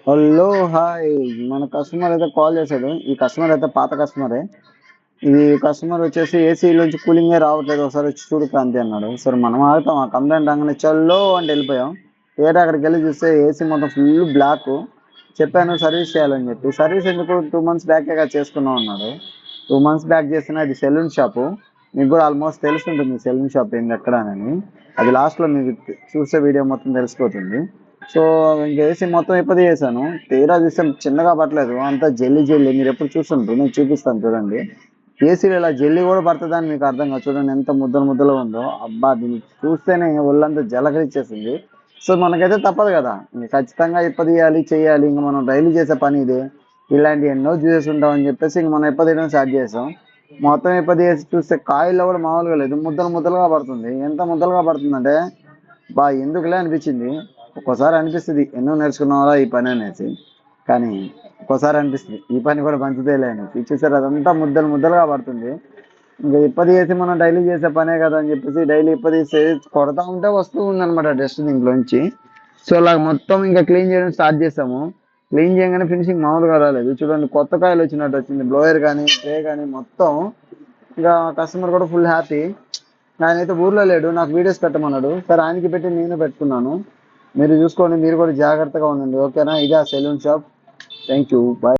Hello hi. మన customer అయితే call చేశాడు. ఈ కస్టమర్ అయితే పాత కస్టమరే. ఈ కస్టమర్ వచ్చేసి ఏసీలోంచి కూలింగే రావట్లేదు, ఒకసారి వచ్చి చూడు క్రాంతి అన్నాడు. సరే మనం ఆగుతాం, ఆ కంప్లైంట్ రాగానే చల్లో అంటే వెళ్ళిపోయాం. ఏటా అక్కడికి వెళ్ళి చూస్తే ఏసీ మొత్తం ఫుల్ బ్లాక్. చెప్పాను సర్వీస్ చేయాలని చెప్పి. సర్వీస్ ఎందుకు, 2 months బ్యాకే చేసుకున్నాం అన్నాడు. 2 months బ్యాక్ చేస్తున్నా. అది సెలూన్ షాపు. మీకు కూడా ఆల్మోస్ట్ తెలుసుంటుంది సెలూన్ షాప్ ఏంది ఎక్కడ అని. అది లాస్ట్లో మీకు చూసే వీడియో మొత్తం తెలిసిపోతుంది. సో ఇంక ఏసీ మొత్తం ఇప్పది చేశాను. తీరా చూస్తే చిన్నగా పట్టలేదు, అంతా జల్లి జల్లి. మీరు ఎప్పుడు చూస్తుంటారు, నేను చూపిస్తాను చూడండి. ఏసీలో ఇలా జల్లి కూడా పడుతుందని మీకు అర్థం కాదు. చూడండి ఎంత ముద్దలు ముద్దలు ఉందో. అబ్బా, దీన్ని చూస్తేనే ఒళ్ళంతా జలకరిచ్చేసింది. సో మనకైతే తప్పదు కదా, ఇంక ఖచ్చితంగా ఇప్పదీయాలి చేయాలి. ఇంక మనం డైలీ చేసే పని ఇది. ఇలాంటి ఎన్నో చూసేసి ఉంటామని చెప్పేసి ఇంక మనం ఇప్పదీయడం స్టార్ట్ చేసాం. మొత్తం ఇప్పదీసి చూస్తే కాయల్లో కూడా మామూలుగా లేదు, ముద్దలు ముద్దలుగా పడుతుంది. ఎంత ముద్దలుగా పడుతుందంటే బా ఎందుకులే అనిపించింది. ఒక్కోసారి అనిపిస్తుంది ఎన్నో నేర్చుకున్నావా ఈ పని అనేసి. కానీ ఒక్కోసారి అనిపిస్తుంది ఈ పని కూడా మంచిదేలే అనేసి. చూసారు అదంతా ముద్దలు ముద్దలుగా పడుతుంది. ఇంకా ఇప్పది చేసి మనం డైలీ చేసే పనే కదా అని చెప్పేసి డైలీ ఇప్పది కొడతా ఉంటే వస్తూ ఉందన్నమాట డస్ట్ దీంట్లోంచి. సో అలా మొత్తం ఇంకా క్లీన్ చేయడం స్టార్ట్ చేసాము. క్లీన్ చేయగానే ఫినిషింగ్ మామూలుగా రాలేదు. చూడండి కొత్త కాయలు వచ్చినట్టు వచ్చింది. బ్లోయర్ కానీ స్ప్రే కానీ మొత్తం. ఇంకా కస్టమర్ కూడా ఫుల్ హ్యాపీ. ఆయన అయితే ఊర్లో లేడు, నాకు వీడియోస్ పెట్టమన్నాడు. సరే ఆయనకి పెట్టి నేను పెట్టుకున్నాను. మీరు చూసుకోండి, మీరు కూడా జాగ్రత్తగా ఉండండి, ఓకేనా. ఇదే saloon shop. Thank you, bye.